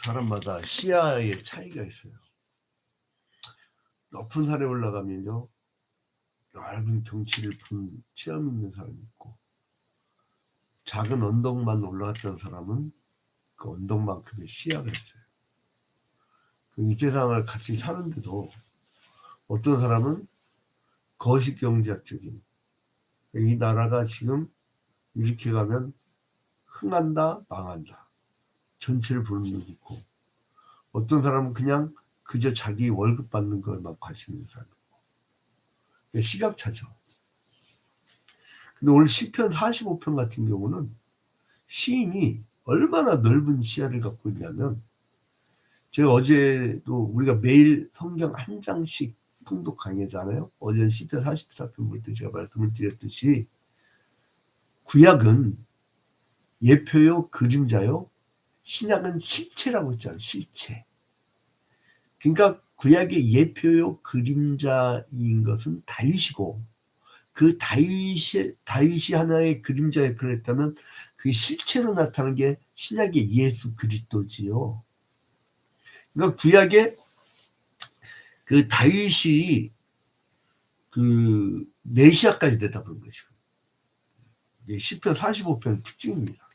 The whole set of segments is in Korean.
사람마다 시야의 차이가 있어요. 높은 산에 올라가면요, 넓은 경치를 본 체험 있는 사람이 있고, 작은 언덕만 올라갔던 사람은 그 언덕만큼의 시야가 있어요. 이 세상을 같이 사는데도 어떤 사람은 거시경제학적인, 이 나라가 지금 이렇게 가면 흥한다, 망한다, 전체를 보는 눈이 있고, 어떤 사람은 그냥 그저 자기 월급 받는 것만 관심 있는 사람이고, 시각차죠. 근데 오늘 시편 45편 같은 경우는 시인이 얼마나 넓은 시야를 갖고 있냐면, 제가 어제도 우리가 매일 성경 한 장씩 통독 강의잖아요. 어제 시편 44편 볼 때 제가 말씀을 드렸듯이, 구약은 예표요, 그림자요, 신약은 실체라고 했잖아요. 실체. 그러니까 구약의 예표요, 그림자인 것은 다윗이고, 그 다윗이 하나의 그림자 역할을 했다면 그 실체로 나타나는 게 신약의 예수 그리스도지요. 그러니까 구약의 그 다윗이 그 메시아까지 되다 보는 것이고, 이게 시편 45편 특징입니다.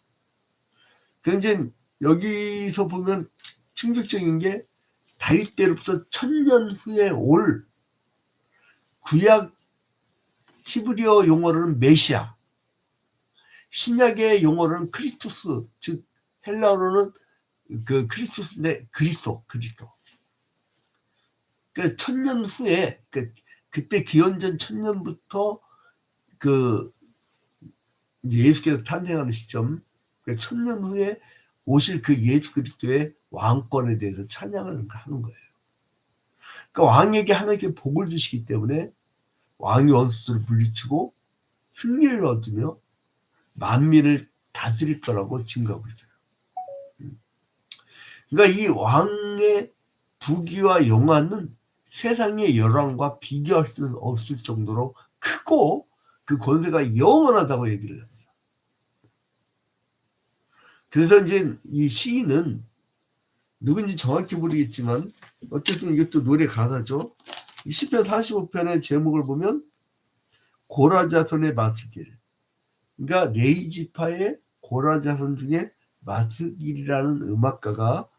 그런데 여기서 보면 충격적인 게, 다윗 때로부터 1000년 후에 올, 구약 히브리어 용어로는 메시아, 신약의 용어로는 크리스토스, 즉 헬라어로는 그 크리스토스인데 그리스도. 그 1000년 후에, 그때 기원전 1000년부터 그 예수께서 탄생하는 시점, 1000년 후에 오실 그 예수 그리스도의 왕권에 대해서 찬양을 하는 거예요. 그러니까 왕에게 하나님께 복을 주시기 때문에 왕이 원수들을 물리치고 승리를 얻으며 만민을 다스릴 거라고 증거하고 있어요. 그러니까 이 왕의 부귀와 영화는 세상의 열왕과 비교할 수 없을 정도로 크고, 그 권세가 영원하다고 얘기를 합니다. 그래서 이제 이 시인은 누군지 정확히 모르겠지만, 어쨌든 이것도 노래 가사죠. 이 시편 45편의 제목을 보면 고라자손의 마스길, 그러니까 레이지파의 고라자손 중에 마스길이라는 음악가가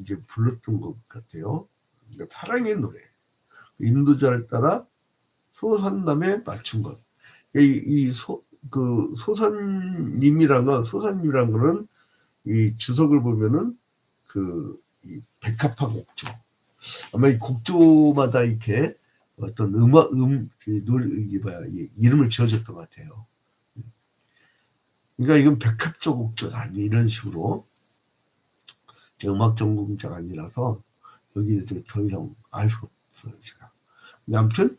이제 불렀던 것 같아요. 그러니까 사랑의 노래, 인도자를 따라 소산남에 맞춘 것. 소산님이란 거는 이 주석을 보면은 이 백합화 곡조, 아마 이 곡조마다 이렇게 어떤 이름을 지어줬던 것 같아요. 그러니까 이건 백합조 곡조다, 이런 식으로. 제가 음악 전공자가 아니라서 여기에서 더 이상 알 수가 없어요, 제가. 아무튼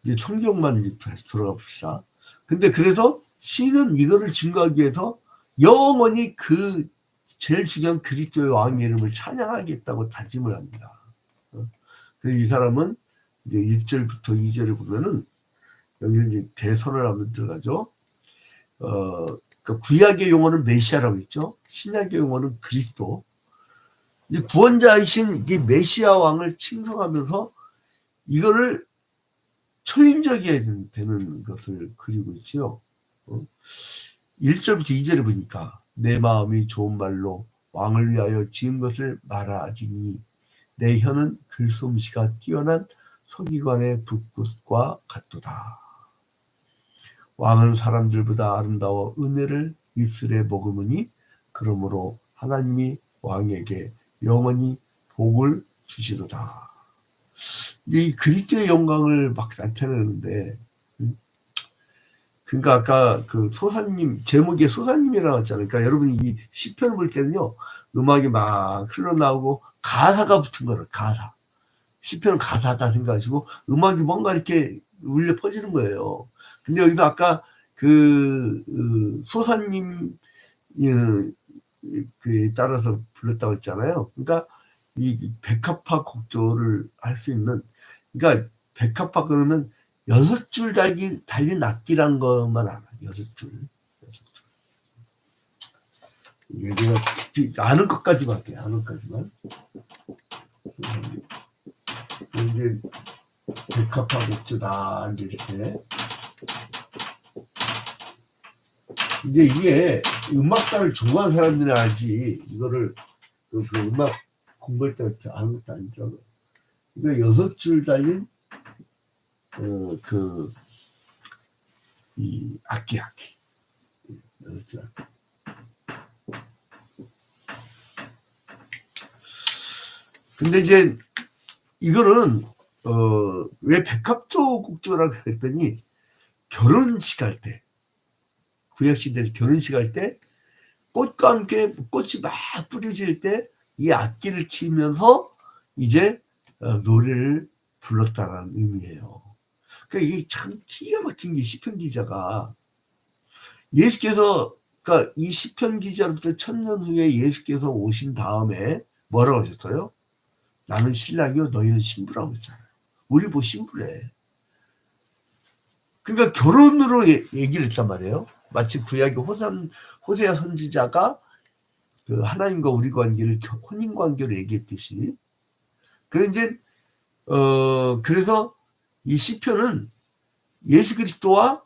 이제 성경만 이제 다시 돌아가 봅시다. 근데 그래서 시는 이거를 증거하기 위해서 영원히 그 제일 중요한 그리스도의 왕 이름을 찬양하겠다고 다짐을 합니다. 그래서 이 사람은 이제 1절부터 2절에 보면은, 여기는 이제 대선을 한번 들어가죠. 그러니까 구약의 용어는 메시아라고 했죠. 신약의 용어는 그리스도. 이제 구원자이신 이 메시아 왕을 칭송하면서 이거를 초인적이어야 되는 것을 그리고 있죠. 1절부터 2절에 보니까, 내 마음이 좋은 말로 왕을 위하여 지은 것을 말하리니 내 혀는 글솜씨가 뛰어난 서기관의 붓끝과 같도다. 왕은 사람들보다 아름다워 은혜를 입술에 머금으니 그러므로 하나님이 왕에게 영원히 복을 주시도다. 이 그리스도의 영광을 막 나타내는데, 그러니까 아까 그 소사님, 제목에 소사님이라고 했잖아요. 그러니까 여러분이 이 시편을 볼 때는요, 음악이 막 흘러나오고 가사가 붙은 거예요. 가사. 시편은 가사다 생각하시고 음악이 뭔가 이렇게 울려 퍼지는 거예요. 근데 여기서 아까 소사님 따라서 불렀다고 했잖아요. 그러니까 이 백합화 곡조를 할 수 있는, 그러니까 백합화 그러면 6줄 달린 악기란 것만 알아. 6줄. 이게 제가 아는 것까지만 할게요. 아는 것까지만. 이제 백합화 목조다. 이렇게. 이제 이게 음악사를 좋아하는 사람들이 알지. 이거를 그 음악 공부할 때 이렇게 아는 것도 아니죠. 이거 6줄 달린 이 악기 6줄. 근데 이제 이거는 왜 백합조 곡조라고 그랬더니 결혼식 할 때, 구약시대에서 결혼식 할 때 꽃과 함께 꽃이 막 뿌려질 때 이 악기를 키우면서 이제 노래를 불렀다라는 의미예요. 그러니까 이게 참 기가 막힌 게 시편 기자가 예수께서 그러니까 이 시편 기자로부터 1000년 후에 예수께서 오신 다음에 뭐라고 하셨어요? 나는 신랑이요 너희는 신부라고 했잖아요. 우리 뭐 신부래. 그러니까 결혼으로 얘기를 했단 말이에요. 마치 구약의 호세아 선지자가 그 하나님과 우리 관계를 혼인 관계로 얘기했듯이. 그런데 그래서 이 시편은 예수 그리스도와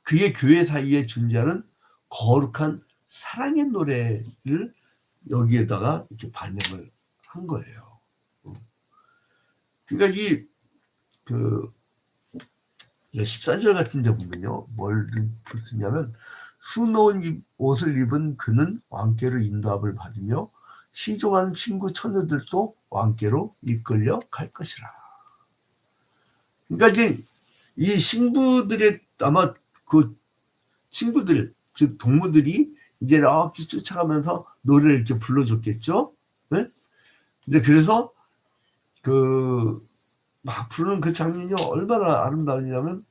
그의 교회 사이에 존재하는 거룩한 사랑의 노래를 여기에다가 이렇게 반영을 한 거예요. 그러니까 이 14절 같은 데 보면요. 뭘 쓰냐면 수놓은 옷을 입은 그는 왕께로 인도함을 받으며 시종한 친구 처녀들도 왕께로 이끌려 갈 것이라. 그러니까 이제 이 신부들의 아마 그 친구들, 즉 동무들이 이제 이렇게 쫓아가면서 노래를 이렇게 불러줬겠죠. 네? 이제 그래서 막 부르는 그 장면이 얼마나 아름다우냐면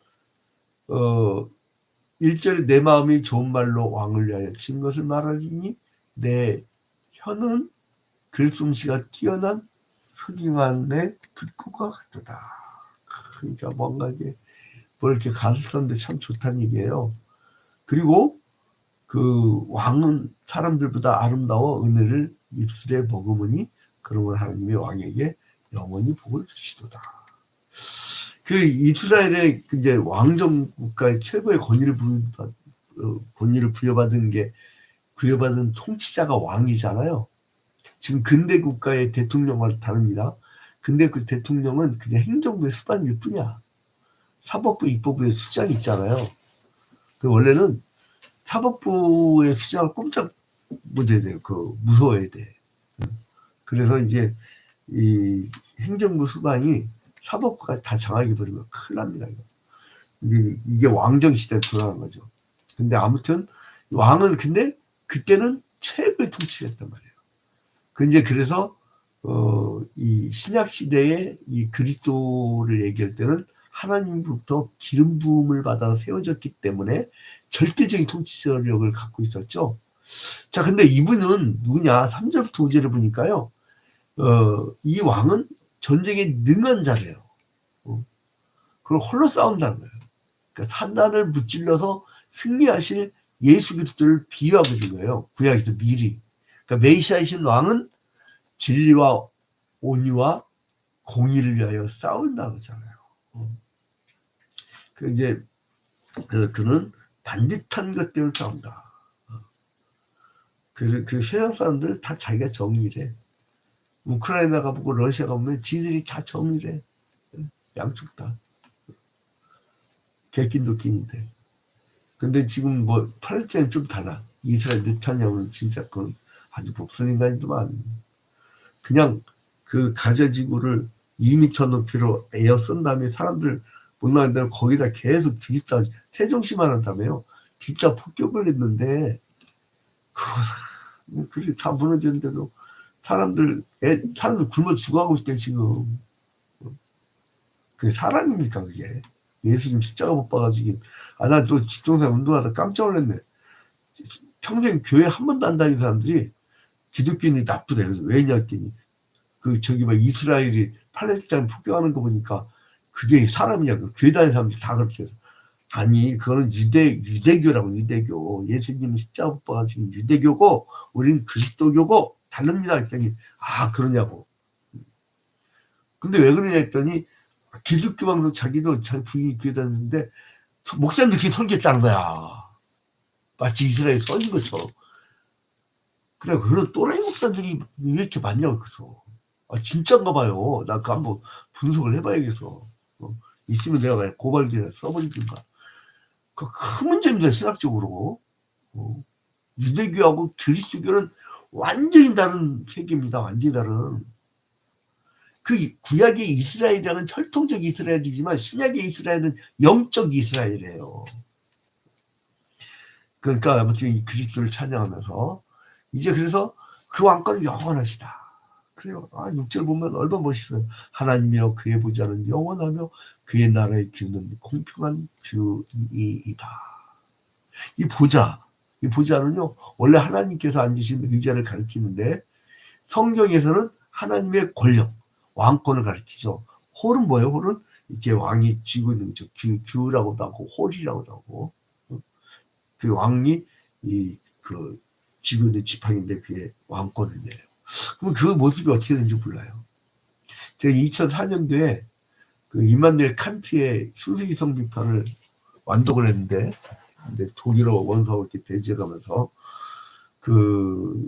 1절에 내 마음이 좋은 말로 왕을 위하여 친 것을 말하리니 내 혀는 글솜씨가 뛰어난 흑잉한의 불꽃과 같도다. 그러니까 뭔가 이게 뭘 이렇게 가수 썼는데 참 좋다는 얘기예요. 그리고 그 왕은 사람들보다 아름다워 은혜를 입술에 머금으니 그런 걸 하나님이 왕에게 영원히 복을 주시도다. 그 이스라엘의 이제 왕정 국가의 최고의 권위를 부여받은 통치자가 왕이잖아요. 지금 근대 국가의 대통령과 다릅니다. 근데 그 대통령은 그냥 행정부의 수반일 뿐이야. 사법부, 입법부의 수장이 있잖아요. 그 원래는 사법부의 수장을 꼼짝 못해야 돼요. 무서워야 돼. 그래서 이제 이 행정부 수반이 사법부가 다 정하게 버리면 큰일 납니다. 이게 왕정 시대에 돌아간 거죠. 근데 아무튼 왕은 근데 그때는 최고의 통치를 했단 말이에요. 근데 그래서 이 신약 시대에 이 그리스도를 얘기할 때는 하나님부터 기름 부음을 받아 세워졌기 때문에 절대적인 통치력을 갖고 있었죠. 자, 근데 이분은 누구냐? 3절부터 5절을 보니까요. 이 왕은 전쟁에 능한 자래요. 그걸 홀로 싸운다는 거예요. 그러니까 산단을 무찔러서 승리하실 예수 그리스도를 비유하고 있는 거예요. 구약에서 미리. 그러니까 메시아이신 왕은 진리와 온유와 공의를 위하여 싸운다고 하잖아요. 그래서 그는 반듯한 것 때문에 싸운다. 그래서 그 세상 사람들 다 자기가 정의래. 우크라이나 가보고 러시아 가보면 지들이 다 정의래. 양쪽 다. 개낀도 낀인데. 근데 지금 뭐 팔레스타인은 좀 달라. 이스라엘 네타냐후는 진짜 그건 아주 복선 인간이더만. 그냥 그 가자지구를 2m 높이로 에어 쓴 다음에 사람들 못 나간다고 거기다 계속 뒤집다 세종시만 한다며요. 뒤집다 폭격을 했는데 그게 다 무너졌는데도 사람들 굶어 죽어가고 있대 지금. 그게 사람입니까 그게? 예수님 십자가 못 봐가지고 난 또 집동산 운동하다 깜짝 놀랐네. 평생 교회 한 번도 안 다닌 사람들이 기독교인이 나쁘다. 왜냐 했더니 저기 막 이스라엘이 팔레스타인 폭격하는 거 보니까 그게 사람이냐. 교회 다니는 사람들이 다 그렇게 해서 아니, 그거는 유대교라고, 유대교. 예수님 십자가 못 박아주신 유대교고, 우린 그리스도교고, 다릅니다. 했더니, 아, 그러냐고. 근데 왜 그러냐 했더니, 기독교 방송 자기도 자기 부인이 교회 다녔는데, 목사님들 그렇게 설교했다는 거야. 마치 이스라엘 선인 것처럼. 그래, 그런 또라이 목사들이 왜 이렇게 많냐고, 그래서. 아, 진짠가 봐요. 나 그거 한번 분석을 해봐야겠어. 있으면 내가 고발기에 써버리든가. 그 큰 문제입니다, 신학적으로. 유대교하고 그리스도교는 완전히 다른 세계입니다. 완전히 다른. 그 구약의 이스라엘이라는 혈통적 이스라엘이지만 신약의 이스라엘은 영적 이스라엘이에요. 그러니까 아무튼 이 그리스도를 찬양하면서 이제 그래서 그 왕권은 영원하시다. 그래요. 아, 6절 보면 얼마나 멋있어요. 하나님이여 그의 보좌는 영원하며 그의 나라의 기운은 공평한 주이이다. 이 보좌는요, 원래 하나님께서 앉으신 의자를 가리키는데 성경에서는 하나님의 권력, 왕권을 가리키죠. 홀은 뭐예요? 홀은 이렇게 왕이 쥐고 있는 거죠. 규라고도 하고 홀이라고도 하고. 그 왕이 그 쥐고 있는 지팡이인데 그게 왕권을 내요. 그럼 그 모습이 어떻게 되는지 몰라요. 제가 2004년도에 그 이만누엘 칸트의 순수이성 비판을 완독을 했는데, 근데 독일어 원서하고 이렇게 대지해가면서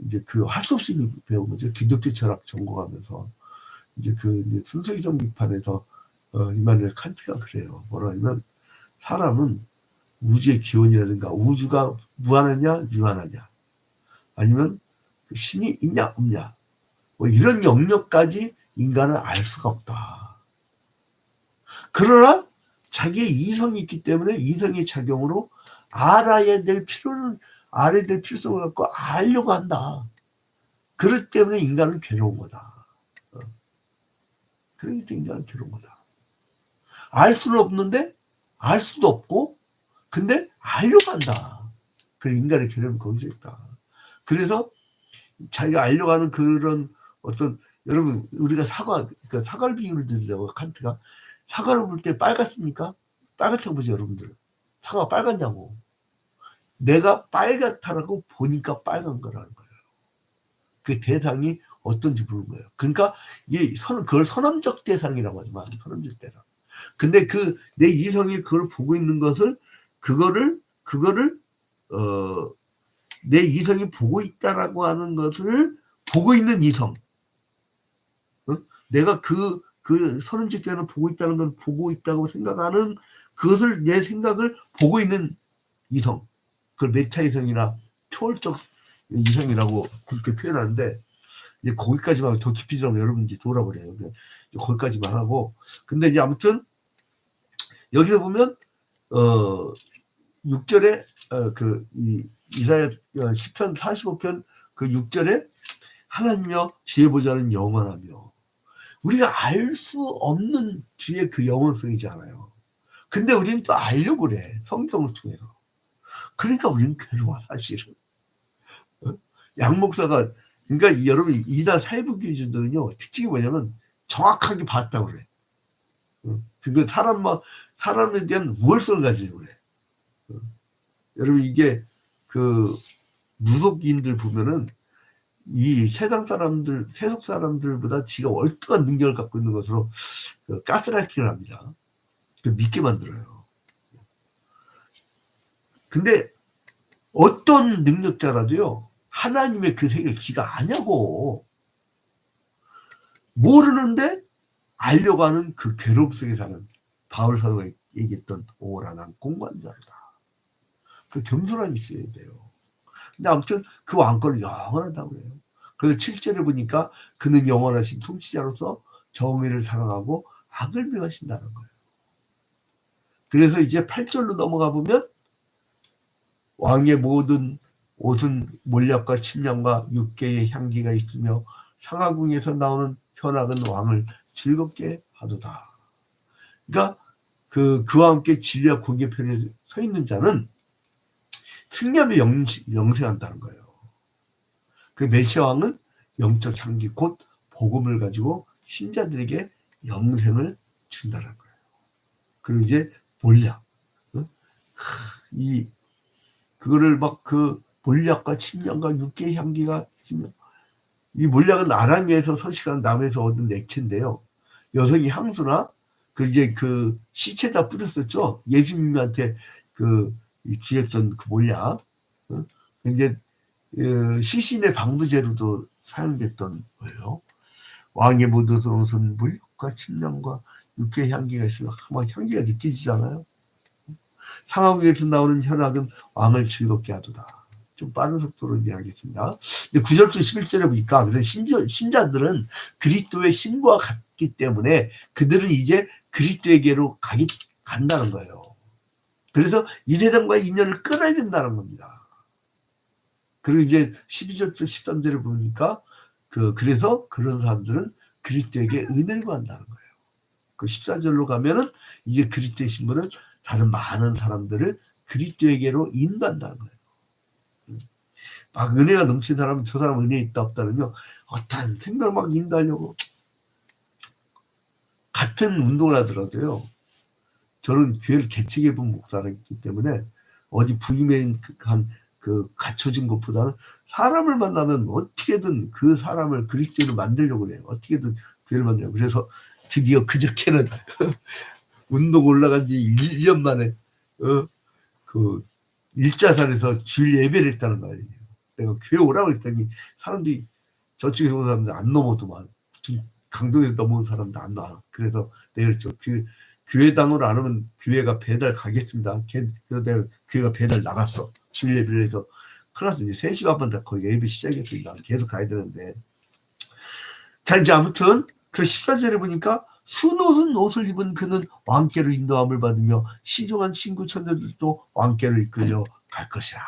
이제 할 수 없이 배운 거죠. 기독교 철학 전공하면서 이제 이제 순수이성 비판에서 이만누엘 칸트가 그래요. 뭐라냐면 사람은 우주의 기원이라든가 우주가 무한하냐 유한하냐 아니면 신이 있냐 없냐 뭐 이런 영역까지 인간은 알 수가 없다. 그러나 자기의 이성이 있기 때문에 이성의 작용으로 알아야 될 필요성을 갖고 알려고 한다. 그렇기 때문에 인간은 괴로운 거다. 그러기 때문에 인간은 괴로운 거다. 알 수는 없는데 알 수도 없고 근데 알려고 한다. 그래 인간의 괴로움이 거기서 있다. 그래서 자기가 알려고 하는 그런 어떤 여러분 우리가 그러니까 사과를 비유를 들자고 칸트가 사과를 볼 때 빨갛습니까? 빨갛다고 보죠 여러분들. 사과가 빨갛냐고. 내가 빨갛다라고 보니까 빨간 거라는 거예요. 그 대상이 어떤지 보는 거예요. 그러니까 이게 그걸 선언적 대상이라고 하지만 선언적 대상. 근데 내 이성이 그걸 보고 있는 것을 그거를 내 이성이 보고 있다라고 하는 것을 보고 있는 이성. 내가 그 선언적 대상을 보고 있다는 것을 보고 있다고 생각하는 그것을 내 생각을 보고 있는 이성. 그걸 메타 이성이나 초월적 이성이라고 그렇게 표현하는데 이제 거기까지만 더 깊이 들어가면 여러분 이제 돌아버려요. 거기까지만 하고 근데 이제 아무튼 여기서 보면 6절에 이사야 10편 45편 그 6절에 하나님여 주의 보좌는 영원하며 우리가 알 수 없는 주의 그 영원성이잖아요. 근데 우리는 또 알려고 그래. 성경을 통해서. 그러니까 우리는 괴로워 사실은. 양 목사가 그러니까 여러분 이단 사회부교주들은요 특징이 뭐냐면 정확하게 봤다고 그래. 그 사람에 대한 우월성을 가지려고 그래. 여러분 이게 그 무속인들 보면은 이 세상 사람들 세속 사람들보다 지가 월등한 능력을 갖고 있는 것으로 가스라이팅을 합니다. 믿게 만들어요. 근데 어떤 능력자라도요 하나님의 그 세계를 지가 아냐고 모르는데 알려고 하는 그 괴로움 속에 사는 바울 사도가 얘기했던 오란한 공관자로다. 그 겸손함이 있어야 돼요. 근데 아무튼 그 왕권은 영원하다고 해요. 그래서 7절에 보니까 그는 영원하신 통치자로서 정의를 사랑하고 악을 명하신다는 거예요. 그래서 이제 8절로 넘어가 보면 왕의 모든 옷은 몰약과 침량과 육계의 향기가 있으며 상하궁에서 나오는 현악은 왕을 즐겁게 하도다. 그러니까 그와 함께 진리와 공의 편에 서 있는 자는 승리하며 영생한다는 거예요. 그 메시아 왕은 영적 향기 곧 복음을 가지고 신자들에게 영생을 준다는 거예요. 그리고 이제 몰약 이 그거를 막 그 몰약과 침량과 육계의 향기가 있으며, 이 몰약은 아람에서 서식한 남에서 얻은 액체인데요. 여성이 향수나 그 이제 그 시체다 뿌렸었죠. 예수님한테 그 주셨던 그 몰약. 이제 시신의 방부제로도 사용됐던 거예요. 왕의 모든 옷은 물과 침량과 육계의 향기가 있으면 막 향기가 느껴지잖아요. 상하국에서 나오는 현악은 왕을 즐겁게 하도다. 좀 빠른 속도로 이야기하겠습니다. 9절부터 11절에 보니까 그래서 신자들은 그리스도의 신과 같기 때문에 그들은 이제 그리스도에게로 간다는 거예요. 그래서 이 세상과 인연을 끊어야 된다는 겁니다. 그리고 이제 12절부터 13절에 보니까 그래서 그런 사람들은 그리스도에게 은혜를 구한다는 거예요. 그 14절로 가면은 이제 그리스도의 신분은 다른 많은 사람들을 그리스도에게로 인도한다는 거예요. 막 은혜가 넘친 사람은 저 사람 은혜 있다 없다면요, 어떤 생명을 막 인도하려고 같은 운동을 하더라도요. 저는 교회를 개척해 본 목사였기 때문에 어디 부임한 갖춰진 것보다는 사람을 만나면 어떻게든 그 사람을 그리스도인으로 만들려고 그래요. 어떻게든 교회를 만들려고. 그래서 드디어 그저께는 운동 올라간 지 1년 만에 그 일자산에서 주일 예배를 했다는 거예요. 내가 교회 오라고 했더니 사람들이 저쪽에서 온 사람들 안 넘어도만, 강동에서 넘어온 사람들 안 나와. 그래서 내가 그랬죠. 교회당으로 안 오면 교회가 배달 가겠습니다. 그래서 내가 교회가 배달 나갔어. 주일 예배를 해서 큰일 났어. 이제 3시 반만 거의 예배 시작했습니다. 계속 가야 되는데. 자, 이제 아무튼 그 14절에 보니까 순옷은 옷을 입은 그는 왕께로 인도함을 받으며 시종한 신구 천녀들도 왕께로 이끌려 갈 것이라.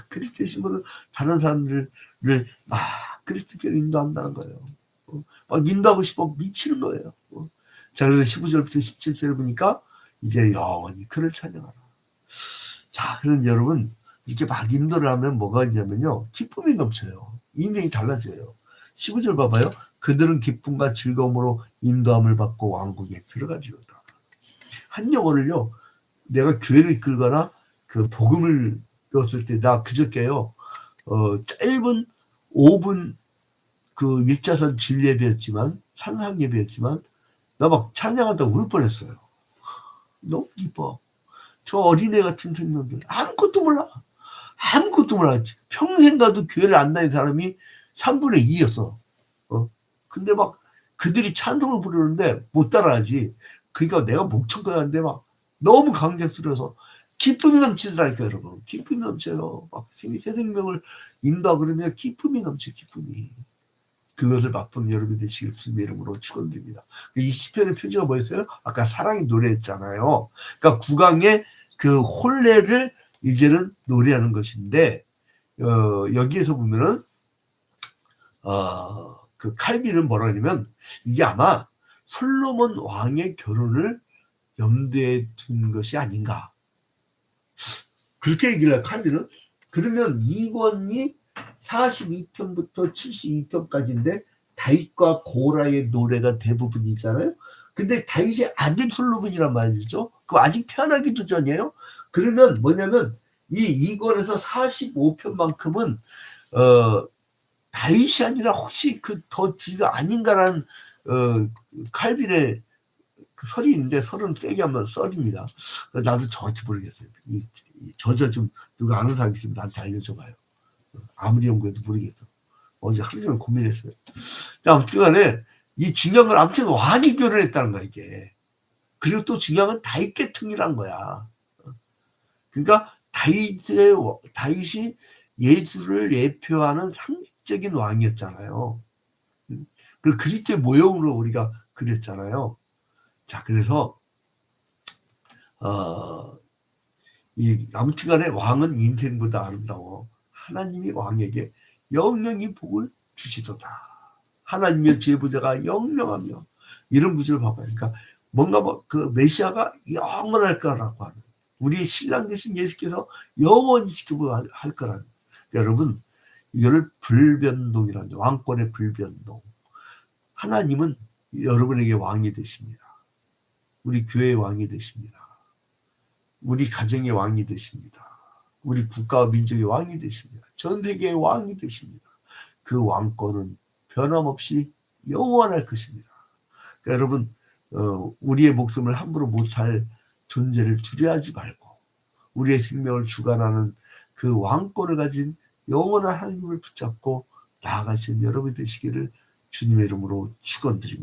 그리스도의 신분은 다른 사람들을 막 그리스도께로 인도한다는 거예요. 막 인도하고 싶어 미치는 거예요. 자, 그래서 15절부터 17절을 보니까 이제 영원히 그를 찬양하라. 자, 그럼 여러분 이렇게 막 인도를 하면 뭐가 있냐면요, 기쁨이 넘쳐요. 인생이 달라져요. 15절 봐봐요. 그들은 기쁨과 즐거움으로 인도함을 받고 왕국에 들어가리로다. 한 영혼을요, 내가 교회를 이끌거나 그 복음을 배웠을 때, 나 그저께요, 짧은 5분 그 일자선 주일 예배였지만, 산상 예배였지만, 나 막 찬양하다 울 뻔했어요. 너무 기뻐. 저 어린애 같은 청년들 아무것도 몰라. 평생 가도 교회를 안 다닌 사람이 3분의 2였어. 근데 막 그들이 찬송을 부르는데 못 따라하지. 그러니까 내가 목청하는데 막 너무 강제스러워서 기쁨이 넘치더라니까, 여러분. 기쁨이 넘쳐요. 막 새 생명을 인도하고 그러면 기쁨이 넘쳐, 기쁨이. 그것을 맛보는 여러분이 되시길 주님의 이름으로 축원드립니다. 이 시편의 표지가 뭐였어요? 아까 사랑이 노래했잖아요. 그러니까 국왕의 그 혼례를 이제는 노래하는 것인데, 여기에서 보면은 그 칼빈은 뭐라 하냐면, 이게 아마 솔로몬 왕의 결혼을 염두에 둔 것이 아닌가, 그렇게 얘기를 해요, 칼빈은. 그러면 2권이 42편부터 72편까지인데 다윗과 고라의 노래가 대부분이잖아요. 근데 다윗의 아들 솔로몬이란 말이죠. 그럼 아직 태어나기도 전이에요. 그러면 뭐냐면 이 2권에서 45편만큼은 다윗이 아니라 혹시 그 더 뒤가 아닌가라는 칼빈의 그 설이 있는데, 설은 세게 하면 썰입니다. 나도 정확히 모르겠어요. 저자 좀 누가 아는 사람 있으면 나한테 알려줘봐요. 아무리 연구해도 모르겠어. 어제 하루 종일 고민했어요. 아무튼 간에 이 중요한 건 아무튼 왕이 결혼했다는 거야, 이게. 그리고 또 중요한 건 다윗 계통이란 거야. 그러니까 다윗이 예수를 예표하는 상징적인 왕이었잖아요. 그 그리스도의 모형으로 우리가 그렸잖아요. 자, 그래서 아무튼 간에 왕은 인생보다 아름다워 하나님이 왕에게 영영이 복을 주시도다. 하나님의 제보자가 영영하며, 이런 구절을 봐봐요. 그러니까 뭔가 그 메시아가 영원할 거라고 하는, 우리의 신랑 되신 예수께서 영원히 지키고 할 거라는. 여러분, 이거를 불변동이라는, 왕권의 불변동. 하나님은 여러분에게 왕이 되십니다. 우리 교회의 왕이 되십니다. 우리 가정의 왕이 되십니다. 우리 국가와 민족의 왕이 되십니다. 전 세계의 왕이 되십니다. 그 왕권은 변함없이 영원할 것입니다. 그러니까 여러분 우리의 목숨을 함부로 못할 존재를 두려워하지 말고 우리의 생명을 주관하는 그 왕권을 가진 영원한 하나님을 붙잡고 나아가시는 여러분이 되시기를 주님의 이름으로 축원드립니다.